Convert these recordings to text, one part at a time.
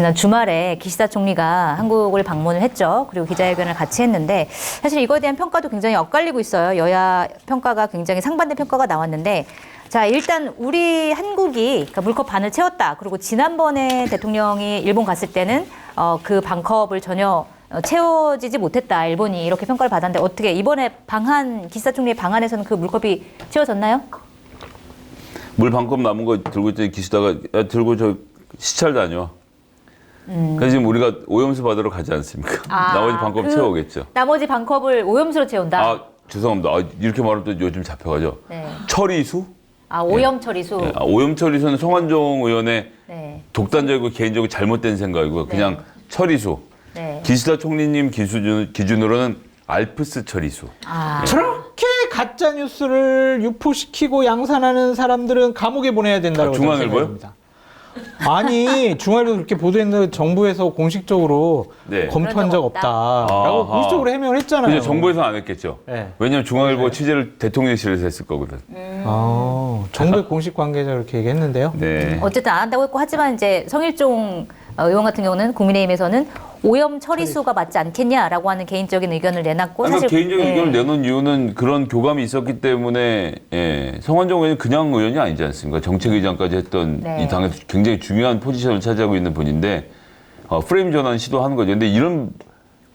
지난 주말에 기시다 총리가 한국을 방문을 했죠. 그리고 기자회견을 같이 했는데 사실 이거에 대한 평가도 굉장히 엇갈리고 있어요. 여야 평가가 굉장히 상반된 평가가 나왔는데 자, 일단 우리 한국이 그러니까 물컵 반을 채웠다. 그리고 지난번에 대통령이 일본 갔을 때는 그 반컵을 전혀 채워지지 못했다. 일본이 이렇게 평가를 받았는데 어떻게 이번에 기시다 총리의 방안에서는 그 물컵이 채워졌나요? 물 반컵 남은 거 들고 있더니 기시다가 들고 저 시찰 다녀. 그래서 지금 우리가 오염수 받으러 가지 않습니까? 나머지 반컵 채워오겠죠. 나머지 반컵을 오염수로 채운다? 아, 죄송합니다. 이렇게 말하면 또 요즘 잡혀가죠. 네. 처리수? 오염 처리수. 네. 오염 처리수는 송환종 의원의 네. 독단적이고 개인적으로 잘못된 생각이고요. 그냥 처리수. 네. 기시다 총리님 기준으로는 알프스 처리수. 저렇게 가짜 뉴스를 유포시키고 양산하는 사람들은 감옥에 보내야 된다고 중앙일보요? 생각합니다. 아니 중앙일보 그렇게 보도했는데 정부에서 공식적으로 네. 검토한 적 없다라고 아하. 공식적으로 해명을 했잖아요. 근데 정부에서는 안 했겠죠. 네. 왜냐하면 중앙일보 취재를 대통령실에서 했을 거거든. 정부의 공식 관계자 그렇게 얘기했는데요. 네. 어쨌든 안 한다고 했고 하지만 이제 성일종 의원 같은 경우는 국민의힘에서는 오염 처리수가 맞지 않겠냐라고 하는 개인적인 의견을 내놨고 아니, 사실 개인적인 의견을 내놓은 이유는 그런 교감이 있었기 때문에 성환종 의원이 그냥 의원이 아니지 않습니까? 정책의장까지 했던 네. 이 당에서 굉장히 중요한 포지션을 차지하고 있는 분인데 프레임 전환 시도하는 거죠. 근데 이런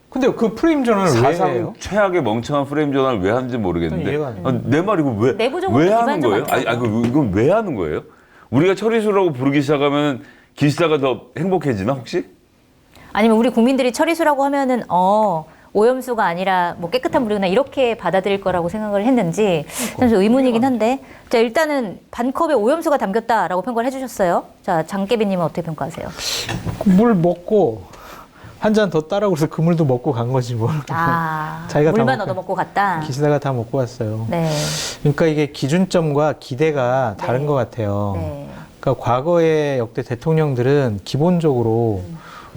근데 그 프레임 전환을 왜 사상 해요? 최악의 멍청한 프레임 전환을 왜 하는지 모르겠는데 이해가 안 돼요. 내 말 이거 내부적으로 왜 하는 기반적 거예요? 많더라고요. 이건 왜 하는 거예요? 우리가 처리수라고 부르기 시작하면 기시다가 더 행복해지나 혹시? 아니면 우리 국민들이 처리수라고 하면은 오염수가 아니라 뭐 깨끗한 물이구나 이렇게 받아들일 거라고 생각을 했는지 참 의문이긴 한데 자 일단은 반컵에 오염수가 담겼다라고 평가를 해주셨어요. 자 장깨비님은 어떻게 평가하세요? 물 먹고 한 잔 더 따라고 그래서 그 물도 먹고 간 거지 뭘. 자기가 다 물만 먹고 얻어먹고 갔다. 기시다가 다 먹고 왔어요. 네. 그러니까 이게 기준점과 기대가 다른 네. 것 같아요. 네. 그러니까 과거의 역대 대통령들은 기본적으로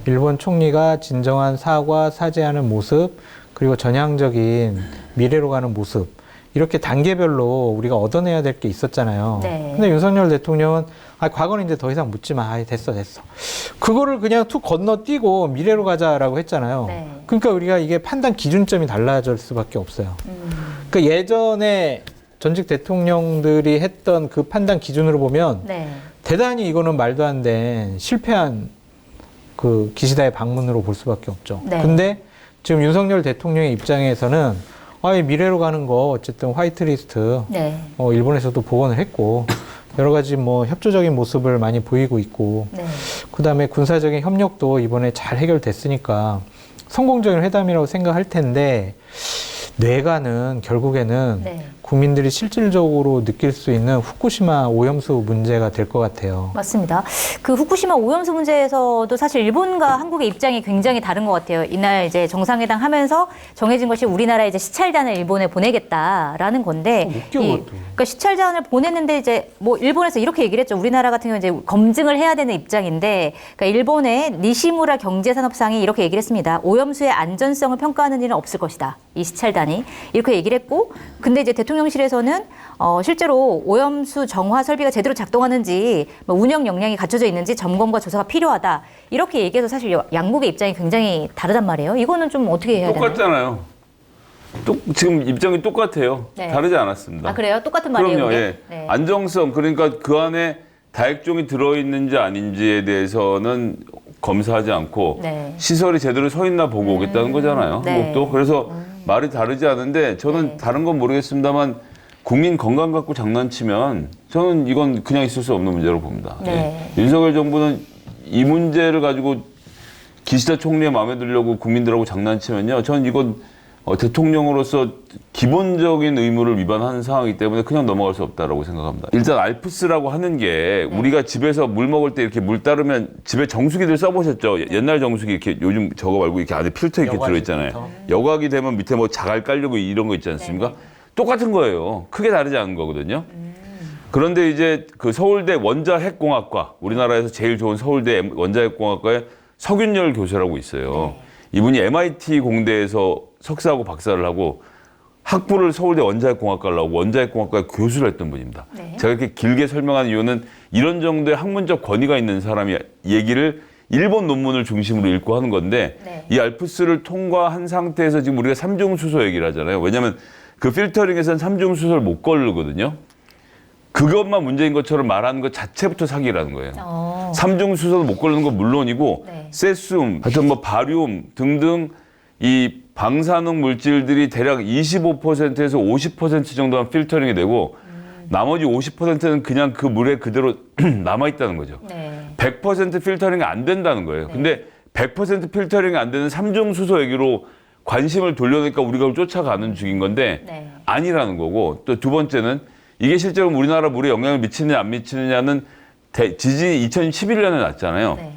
일본 총리가 진정한 사과, 사죄하는 모습, 그리고 전향적인 미래로 가는 모습, 이렇게 단계별로 우리가 얻어내야 될 게 있었잖아요. 네. 근데 윤석열 대통령은 과거는 이제 더 이상 묻지 마. 됐어. 그거를 그냥 툭 건너뛰고 미래로 가자라고 했잖아요. 네. 그러니까 우리가 이게 판단 기준점이 달라질 수밖에 없어요. 그러니까 예전에 전직 대통령들이 했던 그 판단 기준으로 보면 네. 대단히 이거는 말도 안 된 실패한 그 기시다의 방문으로 볼 수밖에 없죠. 네. 근데 지금 윤석열 대통령의 입장에서는 이 미래로 가는 거 어쨌든 화이트리스트 네. 일본에서도 복원을 했고 여러 가지 뭐 협조적인 모습을 많이 보이고 있고 네. 그다음에 군사적인 협력도 이번에 잘 해결됐으니까 성공적인 회담이라고 생각할 텐데 뇌가는 결국에는 네. 국민들이 실질적으로 느낄 수 있는 후쿠시마 오염수 문제가 될 것 같아요. 맞습니다. 그 후쿠시마 오염수 문제에서도 사실 일본과 한국의 입장이 굉장히 다른 것 같아요. 이날 이제 정상회담 하면서 정해진 것이 우리나라 이제 시찰단을 일본에 보내겠다라는 건데, 웃겨, 그것도. 그러니까 시찰단을 보냈는데 이제 뭐 일본에서 이렇게 얘기를 했죠. 우리나라 같은 경우 이제 검증을 해야 되는 입장인데, 그러니까 일본의 니시무라 경제산업상이 이렇게 얘기를 했습니다. 오염수의 안전성을 평가하는 일은 없을 것이다. 이 시찰단이 이렇게 얘기를 했고, 근데 이제 대통령실에서는 실제로 오염수 정화 설비가 제대로 작동하는지 뭐 운영 역량이 갖춰져 있는지 점검과 조사가 필요하다 이렇게 얘기해서 사실 양국의 입장이 굉장히 다르단 말이에요. 이거는 좀 어떻게 해야 되나요? 똑같잖아요. 지금 입장이 똑같아요. 네. 다르지 않았습니다. 아 그래요? 똑같은 말이에요? 그럼요. 그게? 예. 네. 안정성 그러니까 그 안에 다액종이 들어있는지 아닌지에 대해서는 검사하지 않고 네. 시설이 제대로 서 있나 보고 오겠다는 거잖아요. 네. 한국도. 그래서 말이 다르지 않은데 저는 네. 다른 건 모르겠습니다만 국민 건강 갖고 장난치면 저는 이건 그냥 있을 수 없는 문제로 봅니다. 네. 예. 윤석열 정부는 이 문제를 가지고 기시다 총리의 마음에 들려고 국민들하고 장난치면요. 저는 이건 대통령으로서 기본적인 의무를 위반하는 상황이기 때문에 그냥 넘어갈 수 없다고 생각합니다. 일단 알프스라고 하는 게 우리가 집에서 물 먹을 때 이렇게 물 따르면 집에 정수기들 써보셨죠? 옛날 정수기 이렇게 요즘 저거 말고 이렇게 안에 필터 이렇게 들어있잖아요. 여과기 되면 밑에 뭐 자갈 깔려고 이런 거 있지 않습니까? 똑같은 거예요. 크게 다르지 않은 거거든요. 그런데 이제 그 서울대 원자핵공학과 우리나라에서 제일 좋은 서울대 원자핵공학과의 석윤열 교수라고 있어요. 이분이 MIT 공대에서 석사하고 박사를 하고 학부를 서울대 원자핵공학과를 나오고 원자핵공학과에 교수를 했던 분입니다. 네. 제가 이렇게 길게 설명한 이유는 이런 정도의 학문적 권위가 있는 사람이 얘기를 일본 논문을 중심으로 읽고 하는 건데 네. 이 알프스를 통과한 상태에서 지금 우리가 삼중수소 얘기를 하잖아요. 왜냐하면 그 필터링에서는 삼중수소를 못 걸거든요. 그것만 문제인 것처럼 말하는 것 자체부터 사기라는 거예요. 삼중수소도 못 걸는 건 물론이고 네. 세슘, 하여튼 뭐 바리움 등등 이 방사능 물질들이 대략 25%에서 50% 정도만 필터링이 되고 나머지 50%는 그냥 그 물에 그대로 남아있다는 거죠. 네. 100% 필터링이 안 된다는 거예요. 근데 100% 필터링이 안 되는 삼중수소 얘기로 관심을 돌려니까 우리가 그걸 쫓아가는 중인 건데 네. 아니라는 거고 또 두 번째는 이게 실제로 우리나라 물에 영향을 미치느냐 안 미치느냐는 지진이 2011년에 났잖아요. 네.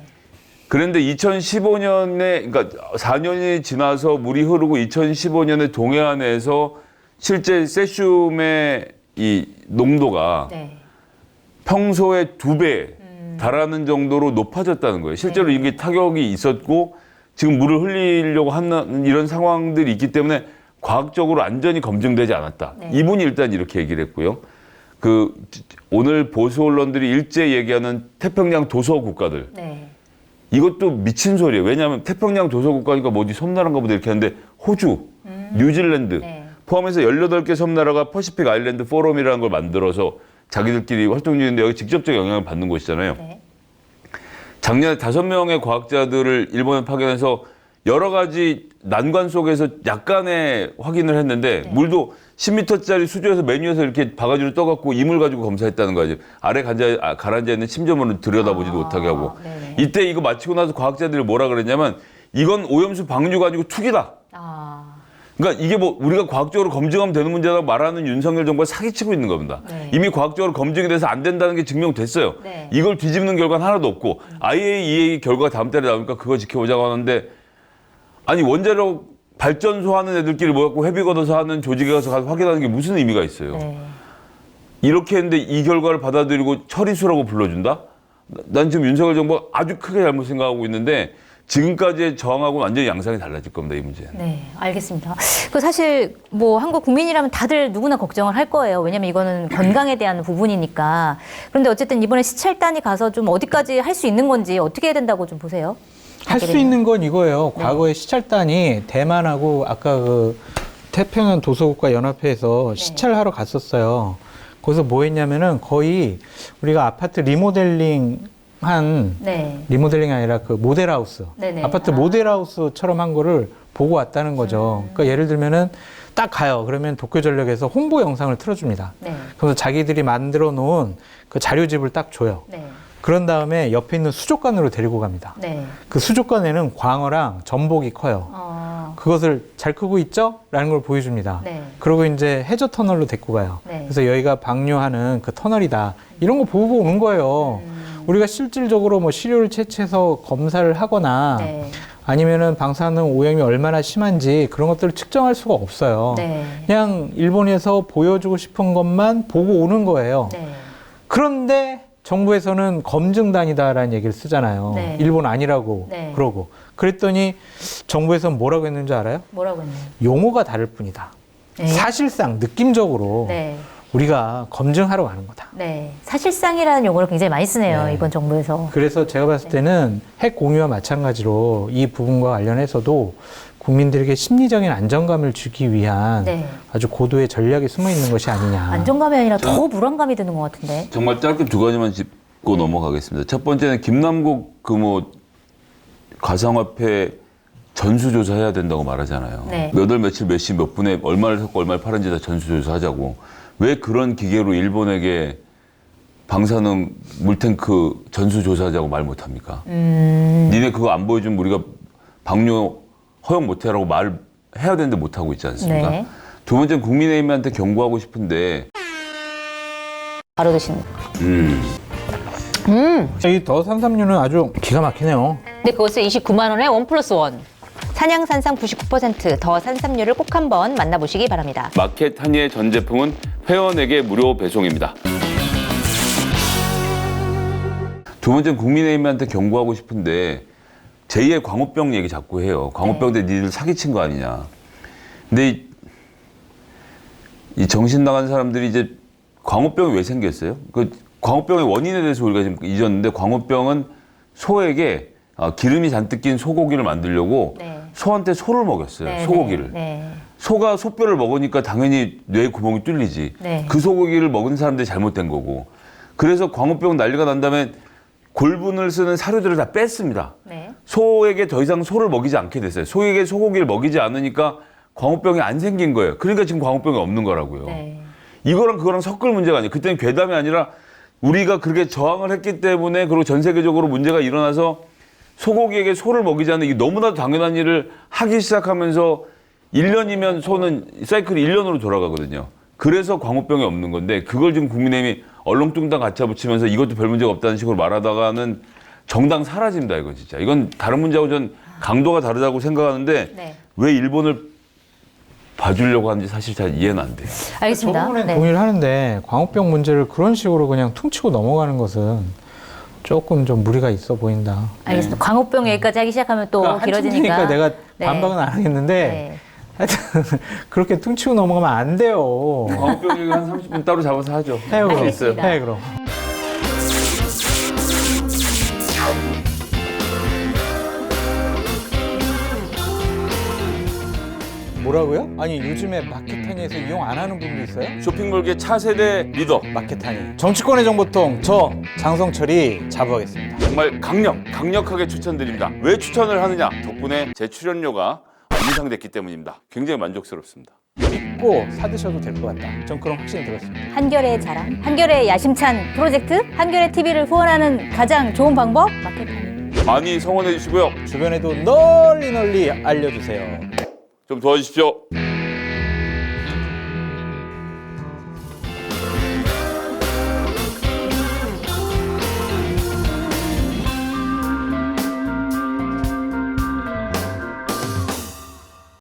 그런데 2015년에 그러니까 4년이 지나서 물이 흐르고 2015년에 동해안에서 실제 세슘의 이 농도가 네. 평소의 2배 달하는 정도로 높아졌다는 거예요. 실제로 네. 이게 타격이 있었고 지금 물을 흘리려고 하는 이런 상황들이 있기 때문에 과학적으로 안전이 검증되지 않았다. 네. 이분이 일단 이렇게 얘기를 했고요. 그 오늘 보수 언론들이 일제 얘기하는 태평양 도서 국가들 네. 이것도 미친 소리예요. 왜냐하면 태평양 도서 국가니까 뭐 어디 섬나라인가 보다 이렇게 하는데 호주, 뉴질랜드 네. 포함해서 18개 섬나라가 퍼시픽 아일랜드 포럼이라는 걸 만들어서 자기들끼리 활동 중인데 여기 직접적 영향을 받는 곳이잖아요. 네. 작년에 5명의 과학자들을 일본에 파견해서 여러 가지 난관 속에서 약간의 확인을 했는데 물도 10m짜리 수조에서 맨 위에서 이렇게 바가지로 떠갖고 이물 가지고 검사했다는 거지. 아래 가라앉아 있는 침전물을 들여다보지도 못하게 하고. 네네. 이때 이거 마치고 나서 과학자들이 뭐라 그랬냐면 이건 오염수 방류가 아니고 투기다. 그러니까 이게 뭐 우리가 과학적으로 검증하면 되는 문제라고 말하는 윤석열 정부가 사기치고 있는 겁니다. 네. 이미 과학적으로 검증이 돼서 안 된다는 게 증명됐어요. 네. 이걸 뒤집는 결과는 하나도 없고 IAEA 결과가 다음 달에 나오니까 그거 지켜보자고 하는데 아니 원자력 발전소 하는 애들끼리 모여갖고 회비 걷어서 하는 조직에 가서 확인하는 게 무슨 의미가 있어요. 네. 이렇게 했는데 이 결과를 받아들이고 처리수라고 불러준다? 난 지금 윤석열 정부가 아주 크게 잘못 생각하고 있는데 지금까지의 저항하고 완전히 양상이 달라질 겁니다, 이 문제는. 네, 알겠습니다. 그 사실 뭐 한국 국민이라면 다들 누구나 걱정을 할 거예요. 왜냐면 이거는 건강에 대한 부분이니까. 그런데 어쨌든 이번에 시찰단이 가서 좀 어디까지 할 수 있는 건지 어떻게 해야 된다고 좀 보세요? 할 수 있는 건 이거예요. 과거에 시찰단이 대만하고 아까 그 태평양 도서국가 연합회에서 시찰하러 갔었어요. 거기서 뭐 했냐면은 거의 우리가 아파트 리모델링 리모델링이 아니라 그 모델하우스. 네네. 아파트 모델하우스처럼 한 거를 보고 왔다는 거죠. 그러니까 예를 들면은 딱 가요. 그러면 도쿄전력에서 홍보 영상을 틀어줍니다. 네. 그래서 자기들이 만들어 놓은 그 자료집을 딱 줘요. 네. 그런 다음에 옆에 있는 수족관으로 데리고 갑니다. 네. 그 수족관에는 광어랑 전복이 커요. 그것을 잘 크고 있죠? 라는 걸 보여줍니다. 네. 그리고 이제 해저 터널로 데리고 가요. 네. 그래서 여기가 방류하는 그 터널이다. 이런 거 보고 오는 거예요. 우리가 실질적으로 뭐 시료를 채취해서 검사를 하거나 네. 아니면은 방사능 오염이 얼마나 심한지 그런 것들을 측정할 수가 없어요. 네. 그냥 일본에서 보여주고 싶은 것만 보고 오는 거예요. 네. 그런데 정부에서는 검증단이다라는 얘기를 쓰잖아요. 네. 일본 아니라고 네. 그러고. 그랬더니 정부에서는 뭐라고 했는지 알아요? 뭐라고 했나요? 용어가 다를 뿐이다. 네. 사실상 느낌적으로 네. 우리가 검증하러 가는 거다. 네. 사실상이라는 용어를 굉장히 많이 쓰네요. 네. 이번 정부에서. 그래서 제가 봤을 때는 핵 공유와 마찬가지로 이 부분과 관련해서도 국민들에게 심리적인 안정감을 주기 위한 네. 아주 고도의 전략이 숨어 있는 것이 아니냐. 안정감이 아니라 더 불안감이 드는 것 같은데. 정말 짧게 두 가지만 짚고 넘어가겠습니다. 첫 번째는 김남국 그 뭐 가상화폐 전수조사 해야 된다고 말하잖아요. 네. 몇 월 며칠 몇 시 몇 분에 얼마를 샀고 얼마를 팔은지 다 전수조사 하자고. 왜 그런 기계로 일본에게 방사능 물탱크 전수조사하자고 말 못합니까? 니네 그거 안 보여주면 우리가 방류 허용 못해라고 말을 해야 되는데 못하고 있지 않습니까? 네. 두 번째는 국민의힘한테 경고하고 싶은데 바로 드시는. 이 더 산삼류는 아주 기가 막히네요. 근데 그것을 29만 원에 1+1. 산양산상 99%, 더 산삼류를 꼭 한번 만나보시기 바랍니다. 마켓 한의의 전 제품은 회원에게 무료 배송입니다. 두 번째는 국민의힘한테 경고하고 싶은데 제2의 광우병 얘기 자꾸 해요. 광우병 때 니들 사기친 거 아니냐. 근데 이 정신 나간 사람들이 이제 광우병이 왜 생겼어요? 그 광우병의 원인에 대해서 우리가 지금 잊었는데 광우병은 소에게 기름이 잔뜩 낀 소고기를 만들려고 네. 소한테 소를 먹였어요. 네, 소고기를. 네. 소가 소뼈를 먹으니까 당연히 뇌 구멍이 뚫리지. 네. 그 소고기를 먹은 사람들이 잘못된 거고. 그래서 광우병 난리가 난 다음에 골분을 쓰는 사료들을 다 뺐습니다. 네. 소에게 더 이상 소를 먹이지 않게 됐어요. 소에게 소고기를 먹이지 않으니까 광우병이 안 생긴 거예요. 그러니까 지금 광우병이 없는 거라고요. 네. 이거랑 그거랑 섞을 문제가 아니에요. 그때는 괴담이 아니라 우리가 그렇게 저항을 했기 때문에 그리고 전 세계적으로 문제가 일어나서 소고기에게 소를 먹이지 않는 이 너무나도 당연한 일을 하기 시작하면서 1년이면 소는 사이클이 1년으로 돌아가거든요. 그래서 광우병이 없는 건데 그걸 지금 국민의힘이 얼렁뚱땅 갖다 붙이면서 이것도 별 문제가 없다는 식으로 말하다가는 정당 사라집니다. 이건 진짜. 이건 다른 문제하고 전 강도가 다르다고 생각하는데 네. 왜 일본을 봐주려고 하는지 사실 잘 이해는 안 돼요. 알겠습니다. 저 부분에 네. 동의를 하는데 광우병 문제를 그런 식으로 그냥 퉁치고 넘어가는 것은 조금 좀 무리가 있어 보인다. 알겠습니다. 광우병 얘기까지 하기 시작하면 또 그러니까 길어지니까. 한층이니까 내가 네. 반박은 안 하겠는데 네. 하여튼 그렇게 퉁치고 넘어가면 안 돼요. 광우병 얘기 한 30분 따로 잡아서 하죠. 해요 그럼. 알겠습니다. 해 그럼. 뭐라고요? 아니 요즘에 마켓타니에서 이용 안 하는 분도 있어요? 쇼핑몰계 차세대 리더 마켓타니 정치권의 정보통 저 장성철이 자부하겠습니다. 정말 강력하게 추천드립니다. 왜 추천을 하느냐? 덕분에 제 출연료가 인상됐기 때문입니다. 굉장히 만족스럽습니다. 믿고 사드셔도 될 것 같다. 전 그런 확신이 들었습니다. 한결의 자랑, 한결의 야심찬 프로젝트, 한결의 TV를 후원하는 가장 좋은 방법 마켓타니. 많이 성원해 주시고요. 주변에도 널리 알려주세요. 좀 도와주십시오.